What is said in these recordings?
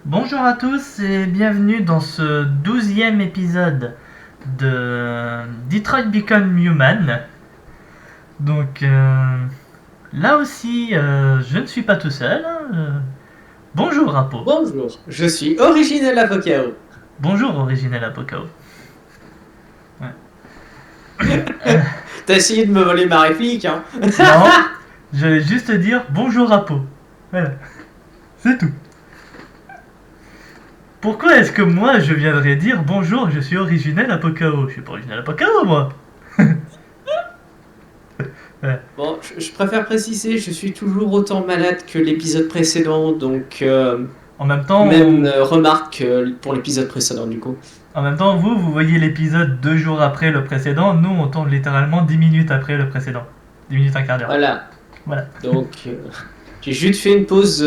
Bonjour à tous et bienvenue dans ce 12e épisode de Detroit Become Human. Donc là aussi, je ne suis pas tout seul. Bonjour Rapo. Bonjour, je suis Originel Avocao. Bonjour Originel Apocao. T'as essayé de me voler ma réplique, hein? Non, je vais juste dire bonjour Rapo. Voilà, c'est tout. Pourquoi est-ce que moi je viendrais dire bonjour, je suis Originel Apocao? Je suis pas Originel Apocao moi. Bon, je préfère préciser, je suis toujours autant malade que l'épisode précédent, donc En même temps, même remarque pour l'épisode précédent du coup. En même temps, vous voyez l'épisode 2 jours après le précédent, nous on tourne littéralement 10 minutes après le précédent. 10 minutes, un quart d'heure. Voilà. Donc j'ai juste fait une pause,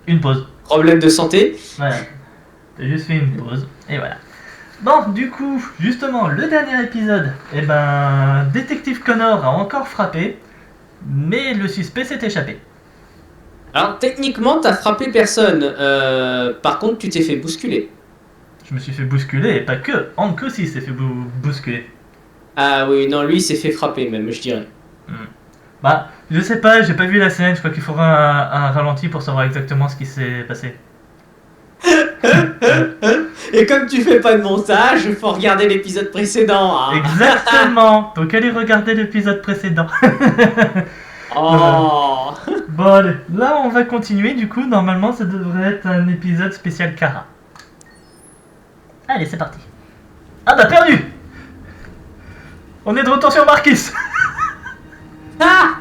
Une pause. problème de santé. Voilà. J'ai juste fait une pause. Et voilà. Bon, du coup, justement, le dernier épisode, Détective Connor a encore frappé, mais le suspect s'est échappé. Alors techniquement, t'as frappé personne. Par contre, tu t'es fait bousculer. Je me suis fait bousculer, et pas que. Hank aussi s'est fait bousculer. Ah oui, non, lui il s'est fait frapper même, je dirais. Bah, je sais pas, j'ai pas vu la scène, je crois qu'il faudra un ralenti pour savoir exactement ce qui s'est passé. Et comme tu fais pas de montage, il faut regarder l'épisode précédent. Hein. Exactement. Donc allez regarder l'épisode précédent. Oh. Bon allez, là on va continuer du coup, normalement ça devrait être un épisode spécial Kara. Allez c'est parti. Ah bah perdu. On est de retour sur Marcus. Ah.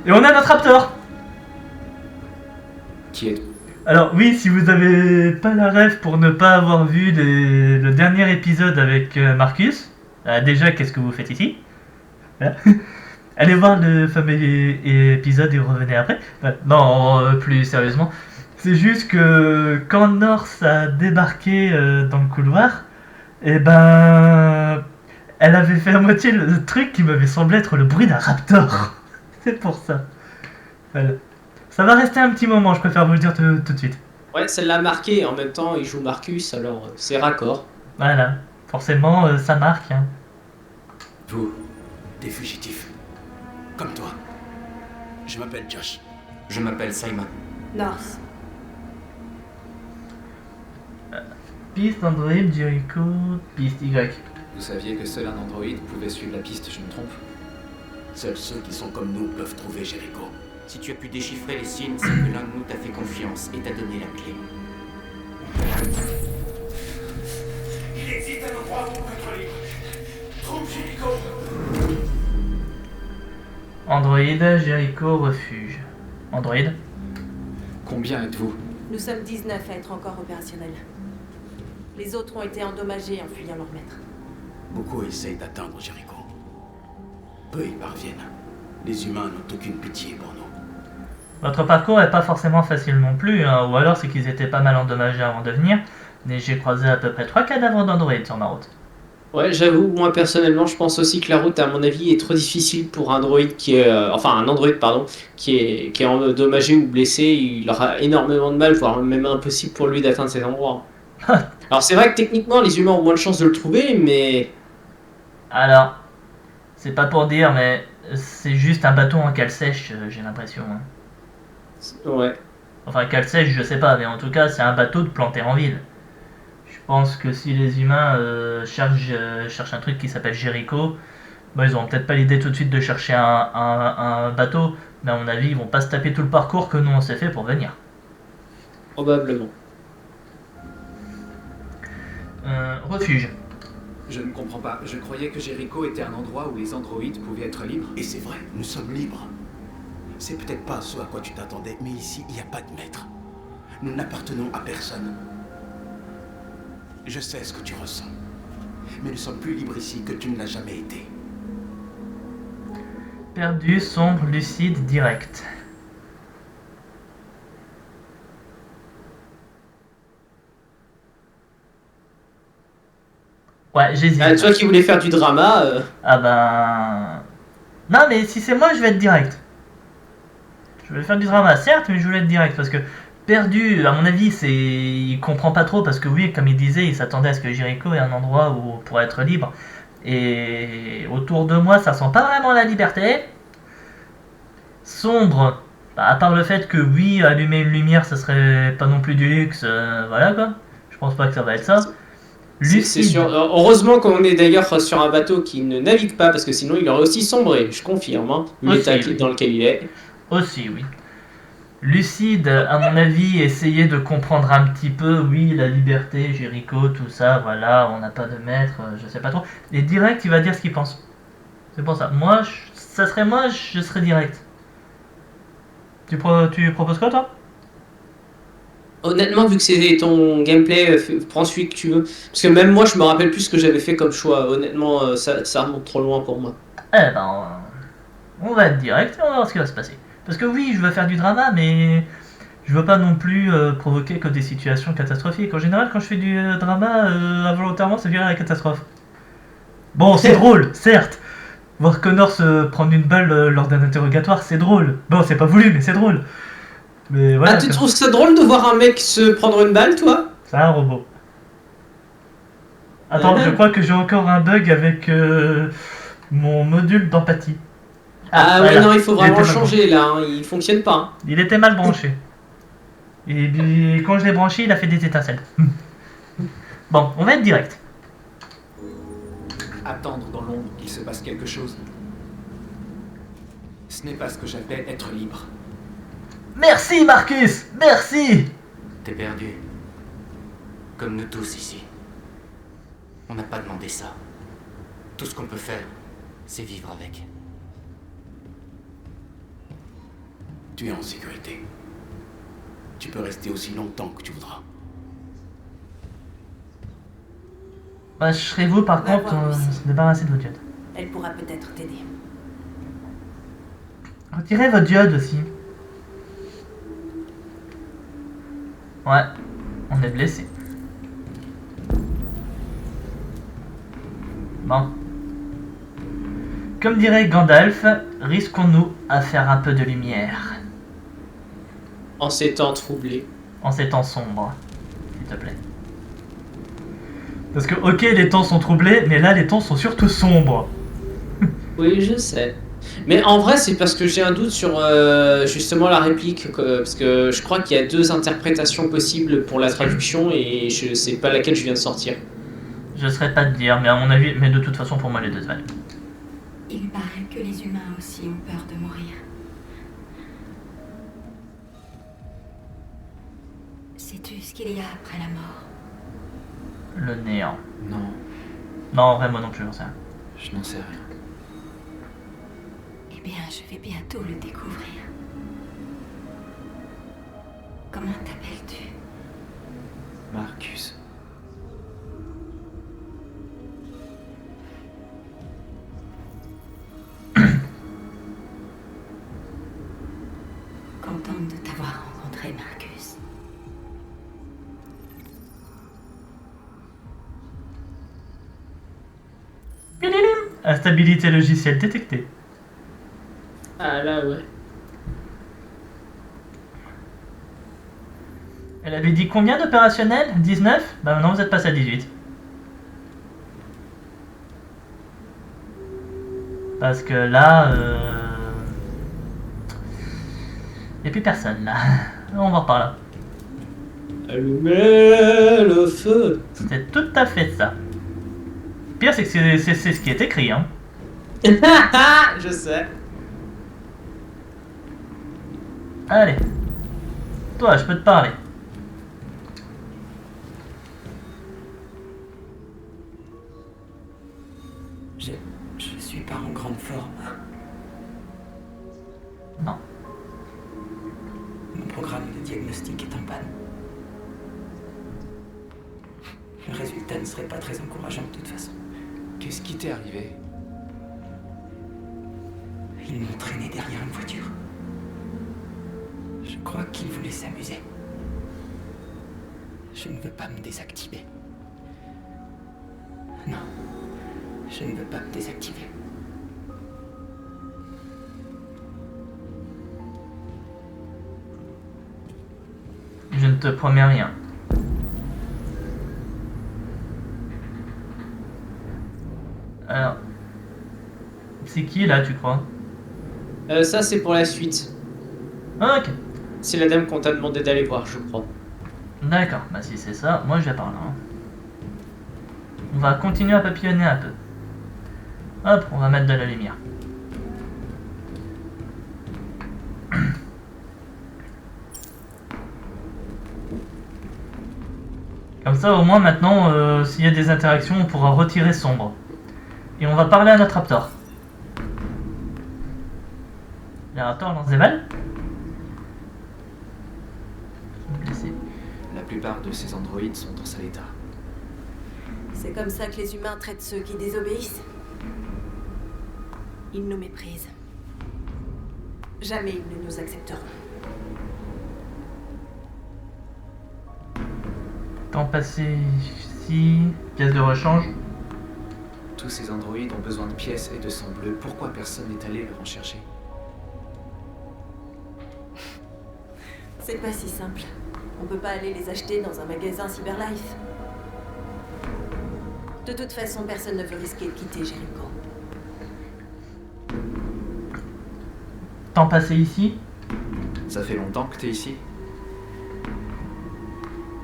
Et on a notre Raptor. Qui est... Alors oui, si vous avez pas la ref pour ne pas avoir vu le dernier épisode avec Marcus, déjà qu'est-ce que vous faites ici? Voilà. Allez voir le fameux épisode et revenez après. Non, plus sérieusement, c'est juste que quand North a débarqué dans le couloir, et elle avait fait à moitié le truc qui m'avait semblé être le bruit d'un raptor. C'est pour ça. Voilà. Ça va rester un petit moment, je préfère vous le dire tout de suite. Ouais, celle-là marquée. En même temps, il joue Marcus, alors c'est raccord. Voilà. Forcément, ça marque. Hein. Vous, des fugitifs. Comme toi. Je m'appelle Josh. Je m'appelle Simon. North. Piste Android, Jericho, piste Y. Vous saviez que seul un androïde pouvait suivre la piste, je me trompe? Seuls ceux qui sont comme nous peuvent trouver Jericho. Si tu as pu déchiffrer les signes, c'est que l'un de nous t'a fait confiance et t'a donné la clé. Il existe un endroit où on peut être libre. Trouve Jericho. Android, Jericho, refuge. Android. Combien êtes-vous? Nous sommes 19 à être encore opérationnels. Les autres ont été endommagés en fuyant leur maître. Beaucoup essayent d'atteindre Jericho. Peu y parviennent. Les humains n'ont aucune pitié pour nous. Votre parcours est pas forcément facile non plus, hein, ou alors c'est qu'ils étaient pas mal endommagés avant de venir, mais j'ai croisé à peu près 3 cadavres d'Android sur ma route. Ouais, j'avoue, moi personnellement, je pense aussi que la route, à mon avis, est trop difficile pour un droïde qui est, un androïde, pardon, qui est endommagé ou blessé. Il aura énormément de mal, voire même impossible pour lui d'atteindre ces endroits. Alors c'est vrai que techniquement, les humains ont moins de chances de le trouver, mais Alors, c'est pas pour dire, mais c'est juste un bateau en cale sèche, j'ai l'impression. Hein. ouais. Enfin, cale sèche, je sais pas, mais en tout cas, c'est un bateau de planter en ville. Je pense que si les humains cherchent un truc qui s'appelle Jericho, ils auront peut-être pas l'idée tout de suite de chercher un bateau, mais à mon avis, ils vont pas se taper tout le parcours que nous on s'est fait pour venir. Probablement. Refuge. Je ne comprends pas. Je croyais que Jericho était un endroit où les androïdes pouvaient être libres. Et c'est vrai, nous sommes libres. C'est peut-être pas ce à quoi tu t'attendais, mais ici, il n'y a pas de maître. Nous n'appartenons à personne. Je sais ce que tu ressens. Mais nous sommes plus libres ici que tu ne l'as jamais été. Perdu, sombre, lucide, direct. Ouais, j'hésite. Toi qui voulais faire du drama, Non, mais si c'est moi, je vais être direct. Je voulais faire du drama, certes, mais je voulais être direct parce que perdu. À mon avis, il comprend pas trop parce que oui, comme il disait, il s'attendait à ce que Jericho ait un endroit où pour être libre. Et autour de moi, ça sent pas vraiment la liberté. Sombre, bah, à part le fait que oui, allumer une lumière, ce serait pas non plus du luxe, voilà quoi. Je pense pas que ça va être ça. C'est Lucide, sûr. Heureusement qu'on est d'ailleurs sur un bateau qui ne navigue pas, parce que sinon il aurait aussi sombré, je confirme, hein, l'état oui. dans lequel il est. aussi, oui. Lucide, à mon avis, essayer de comprendre un petit peu, oui, la liberté, Jericho, tout ça, voilà, on n'a pas de maître, je sais pas trop. Et direct, il va dire ce qu'il pense. C'est pour ça. Moi, ça serait moi, je serais direct. Tu proposes quoi, toi? Honnêtement, vu que c'est ton gameplay, prends celui que tu veux. Parce que même moi, je me rappelle plus ce que j'avais fait comme choix. Honnêtement, ça remonte trop loin pour moi. Eh ben, on va être direct et on va voir ce qui va se passer. Parce que oui, je veux faire du drama, mais je veux pas non plus provoquer que des situations catastrophiques. En général, quand je fais du drama, involontairement, ça vient à la catastrophe. Bon, c'est drôle, certes. Voir Connor se prendre une balle lors d'un interrogatoire, c'est drôle. Bon, c'est pas voulu, mais c'est drôle. Mais voilà. Ah, tu trouves ça drôle de voir un mec se prendre une balle, toi? C'est un robot. Attends, je crois que j'ai encore un bug avec mon module d'empathie. Ah ouais, voilà. non, il faut vraiment était le mal changer là, hein, il fonctionne pas. Hein. Il était mal branché. Et puis, quand je l'ai branché, il a fait des étincelles. Bon, on va être direct. Attendre dans l'ombre qu'il se passe quelque chose. Ce n'est pas ce que j'appelle être libre. Merci Marcus, merci. T'es perdu. Comme nous tous ici. On n'a pas demandé ça. Tout ce qu'on peut faire, c'est vivre avec. Tu es en sécurité. Tu peux rester aussi longtemps que tu voudras. Bah, je serais vous par On va contre, voir, Lucie. se débarrasser de votre diode. Elle pourra peut-être t'aider. Retirez votre diode aussi. Ouais, on est blessé. Bon. Comme dirait Gandalf, risquons-nous à faire un peu de lumière. En ces temps troublés. En ces temps sombres, s'il te plaît. Parce que, ok, les temps sont troublés, mais là, les temps sont surtout sombres. Oui, je sais. Mais en vrai, c'est parce que j'ai un doute sur justement la réplique, parce que je crois qu'il y a deux interprétations possibles pour la traduction et je sais pas laquelle je viens de sortir. Je saurais pas te dire, mais à mon avis, mais de toute façon, pour moi, les deux se valent. Il paraît que les humains aussi ont peur de mourir. Sais-tu ce qu'il y a après la mort? Le néant. Non, Non, vraiment non plus, j'en sais rien. je n'en sais rien. Eh bien, je vais bientôt le découvrir. Comment t'appelles-tu? Marcus. Contente de t'avoir rencontré, Marcus. Instabilité logicielle détectée. Ah là, ouais. Elle avait dit combien d'opérationnels? 19? Bah maintenant vous êtes passé à 18. Parce que là, y a plus personne là. On va reparler. Allumez le feu. C'est tout à fait ça. Le pire c'est que c'est ce qui est écrit, hein. Je sais. Allez. Toi, je peux te parler. Je suis pas en grande forme. Non. Mon programme de diagnostic est en panne. Le résultat ne serait pas très encourageant de toute façon. Qu'est-ce qui t'est arrivé? Ils m'ont traîné derrière une voiture. Je crois qu'ils voulaient s'amuser. Je ne veux pas me désactiver. Non, je ne veux pas me désactiver. te promets rien. Alors, c'est qui là, tu crois? Ça, c'est pour la suite. Ah, ok. C'est la dame qu'on t'a demandé d'aller voir, je crois. D'accord, bah si c'est ça, moi je vais par là. Hein. On va continuer à papillonner un peu. Hop, on va mettre de la lumière. Comme ça, au moins maintenant, s'il y a des interactions, on pourra retirer sombre. Et on va parler à notre Raptor. Le Raptor lance des balles. La plupart de ces androïdes sont dans sale état. C'est comme ça que les humains traitent ceux qui désobéissent. Ils nous méprisent. Jamais ils ne nous accepteront. Temps passé ici, pièce de rechange. Tous ces androïdes ont besoin de pièces et de sang bleu. Pourquoi personne n'est allé leur en chercher? C'est pas si simple. On peut pas aller les acheter dans un magasin Cyberlife. De toute façon, personne ne veut risquer de quitter Jericho. Temps passé ici. Ça fait longtemps que t'es ici?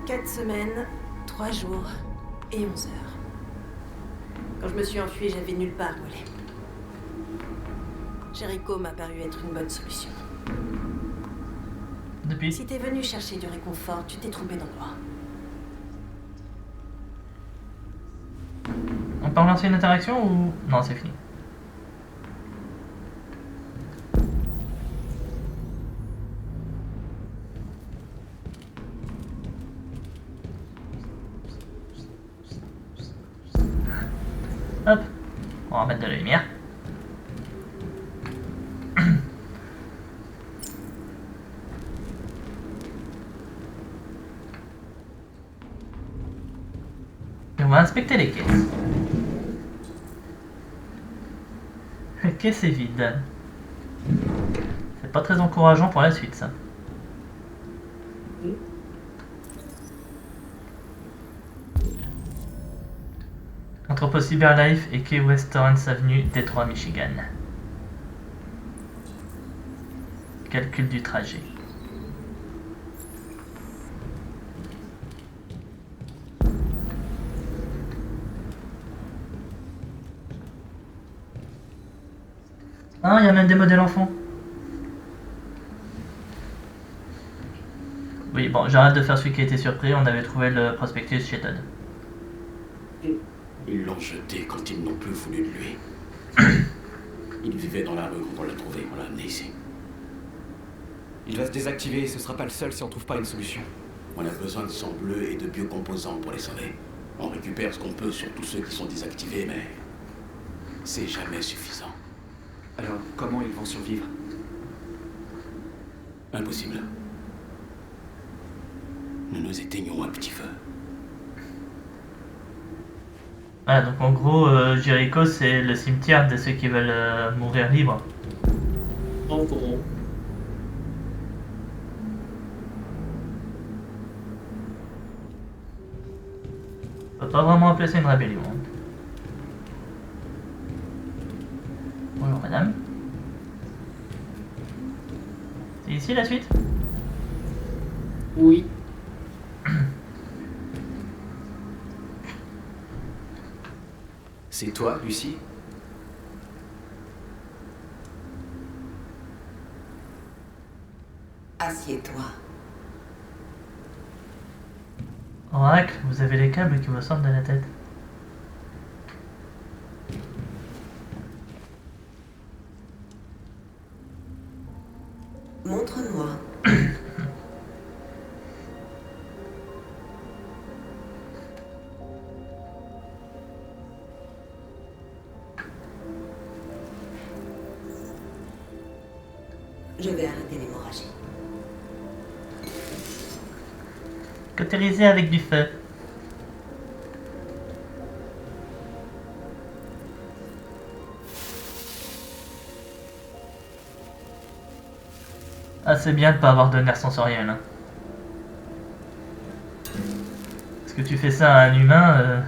4 semaines, 3 jours et 11 heures. Quand je me suis enfuie, j'avais nulle part où aller. Jericho m'a paru être une bonne solution. Depuis. Si t'es venu chercher du réconfort, tu t'es trompé d'endroit. On peut relancer une interaction ou... Non, c'est fini. Hop, on va mettre de la lumière. Et on va inspecter les caisses. La caisse est vide. C'est pas très encourageant pour la suite, ça. Entrepôt Cyberlife et Key West Torrance Avenue, Détroit, Michigan. Calcul du trajet. Ah, il y a même des modèles enfants. Oui, bon, j'arrête de faire celui qui a été surpris, on avait trouvé le prospectus chez Todd. Ils l'ont jeté quand ils n'ont plus voulu de lui. Il vivait dans la rue quand on l'a trouvé, on l'a amené ici. Il va se désactiver et ce sera pas le seul si on trouve pas une solution. On a besoin de sang bleu et de biocomposants pour les sauver. On récupère ce qu'on peut sur tous ceux qui sont désactivés, mais c'est jamais suffisant. Alors, comment ils vont survivre? Impossible. Nous nous éteignons un petit feu. Voilà, donc en gros, Jericho, c'est le cimetière de ceux qui veulent mourir libres. En gros. On peut pas vraiment appeler ça une rébellion. Hein. Bonjour madame. C'est ici la suite? Oui. C'est toi, Lucie? Assieds-toi. Oracle, vous avez les câbles qui vous sortent de la tête. Montre-moi. Je vais arrêter l'hémorragie. Cautérisé avec du feu. Ah, c'est bien de pas avoir de nerfs sensoriels. Hein. que tu fais ça à un humain,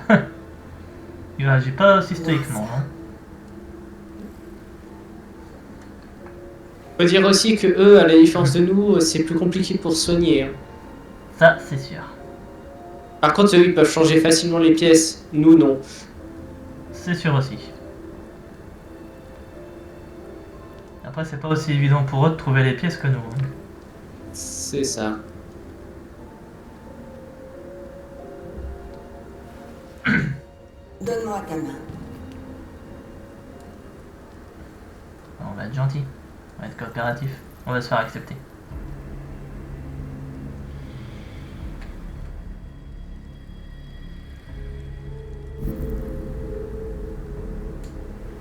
il réagit pas aussi stoïquement. Hein. Faut dire aussi que eux, à la différence de nous, c'est plus compliqué pour soigner. Hein. Ça, c'est sûr. Par contre, eux, ils peuvent changer facilement les pièces. Nous, non. C'est sûr aussi. Après, c'est pas aussi évident pour eux de trouver les pièces que nous. Hein. C'est ça. Donne-moi ta main. On va être gentil. On va être coopératif. On va se faire accepter.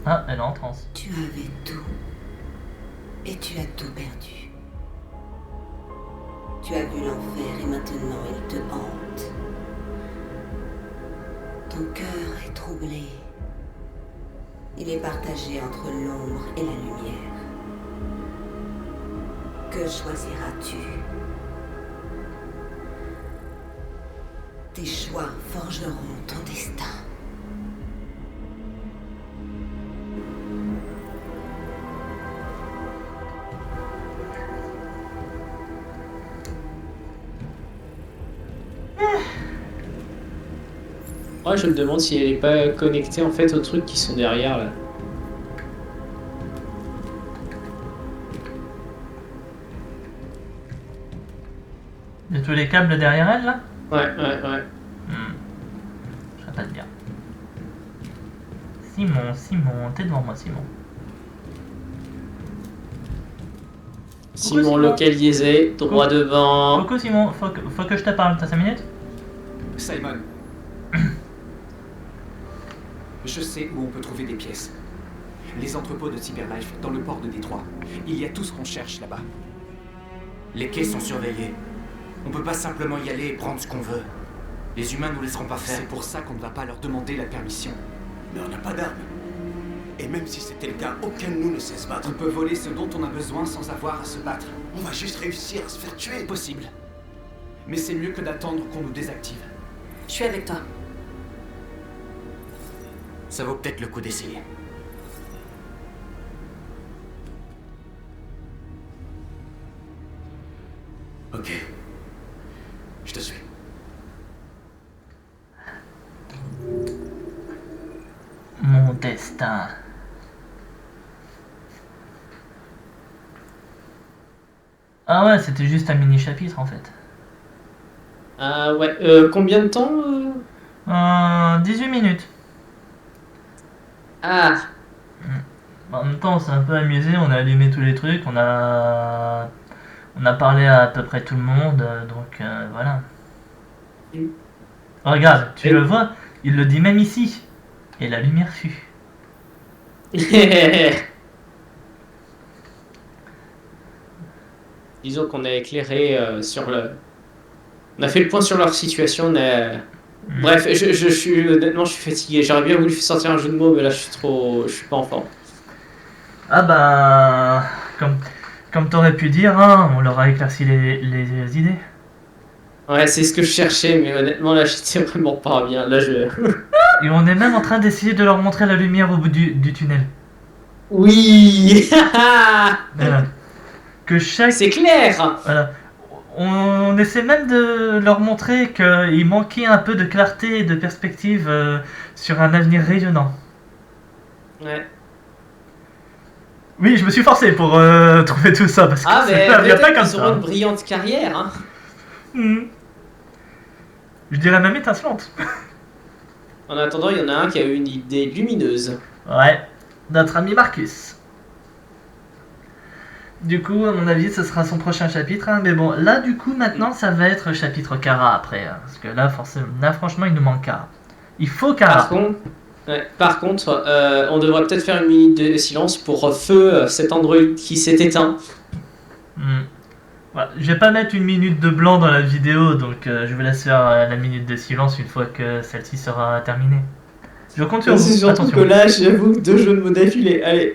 Ah, elle est en transe. Tu avais tout. Et tu as tout perdu. Tu as vu l'enfer et maintenant il te hante. Ton cœur est troublé. Il est partagé entre l'ombre et la lumière. Que choisiras-tu? Tes choix forgeront ton destin. Moi, je me demande si elle est pas connectée en fait aux trucs qui sont derrière là. Il y a tous les câbles derrière elle là? Ouais. Je sais pas te dire. Simon, t'es devant moi, Simon. Simon Simon. localisé, droit devant. Coucou Simon, faut que je te parle, t'as 5 minutes? Simon. Je sais où on peut trouver des pièces. Les entrepôts de Cyberlife dans le port de Détroit. Il y a tout ce qu'on cherche là-bas. Les quais sont surveillés. On peut pas simplement y aller et prendre ce qu'on veut. Les humains nous laisseront pas faire. C'est pour ça qu'on ne va pas leur demander la permission. Mais on n'a pas d'armes. Et même si c'était le cas, aucun de nous ne sait se battre. On peut voler ce dont on a besoin sans avoir à se battre. On va juste réussir à se faire tuer. Possible. Mais c'est mieux que d'attendre qu'on nous désactive. Je suis avec toi. Ça vaut peut-être le coup d'essayer. Ok. Je te suis. Mon destin. Ah ouais, c'était juste un mini chapitre en fait. Ah ouais, combien de temps 18 minutes. Ah, En même temps, on s'est un peu amusé, on a allumé tous les trucs, on a parlé à peu près tout le monde, donc voilà. Mm. Regarde, tu Et- le vois, il le dit même ici. Et la lumière fut. disons qu'on a éclairé sur le... On a fait le point sur leur situation, on a... Bref, je suis honnêtement, je suis fatigué. J'aurais bien voulu sortir un jeu de mots, mais là, je suis pas en forme. Ah bah, comme t'aurais pu dire, hein, on leur a éclairci les idées. Ouais, c'est ce que je cherchais, mais honnêtement, là, j'étais vraiment pas bien. Là, je... Et on est même en train d'essayer de leur montrer la lumière au bout du tunnel. Oui. Voilà. Que chaque... C'est clair. Voilà. On essaie même de leur montrer qu'il manquait un peu de clarté et de perspective sur un avenir rayonnant. Ouais. Oui, je me suis forcé pour trouver tout ça, parce que Ah, mais ça vient pas peut-être comme qu'ils auront ça. une brillante carrière, hein. Je dirais même étincelante. En attendant, il y en a un qui a eu une idée lumineuse. Ouais, notre ami Marcus. Du coup, à mon avis, ce sera son prochain chapitre. Hein. Mais bon, là, du coup, maintenant, ça va être chapitre Kara après. Hein, parce que là, forcément, là, franchement, il nous manque Kara. Il faut Kara. Par contre, on devrait peut-être faire une minute de silence pour feu cet android qui s'est éteint. Voilà, je vais pas mettre une minute de blanc dans la vidéo, donc je vous laisse faire la minute de silence une fois que celle-ci sera terminée. Je compte sur C'est vous. surtout Attention. que là, j'avoue, 2 jeux de mots d'affilée. Allez,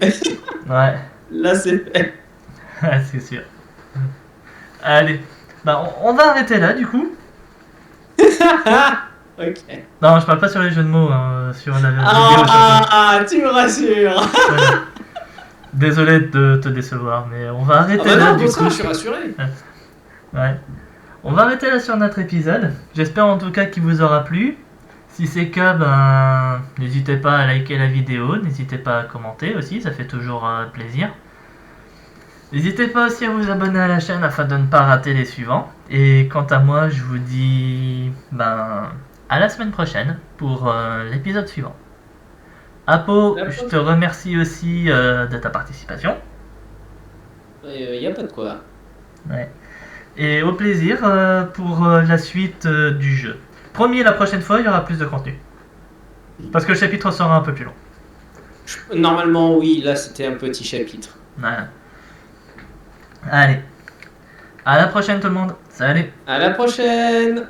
Ouais, là, c'est fait. ouais, c'est sûr. Allez, bah on va arrêter là du coup. Ok. Non, je parle pas sur les jeux de mots, hein, sur la vidéo. surtout. Tu me rassures. Voilà. Désolé de te décevoir, mais on va arrêter Ah bah là non, du pour ça, coup. je suis rassuré. Ouais. On va arrêter là sur notre épisode. J'espère en tout cas qu'il vous aura plu. Si c'est le cas, ben, n'hésitez pas à liker la vidéo, n'hésitez pas à commenter aussi, ça fait toujours plaisir. N'hésitez pas aussi à vous abonner à la chaîne afin de ne pas rater les suivants. Et quant à moi, je vous dis à la semaine prochaine pour l'épisode suivant. Apo, je te remercie aussi de ta participation. Y a pas de quoi. Ouais. Et au plaisir pour la suite du jeu. Promis, la prochaine fois, il y aura plus de contenu. Parce que le chapitre sera un peu plus long. Normalement, oui, là c'était un petit chapitre. Voilà. Allez. À la prochaine tout le monde. Salut. À la prochaine!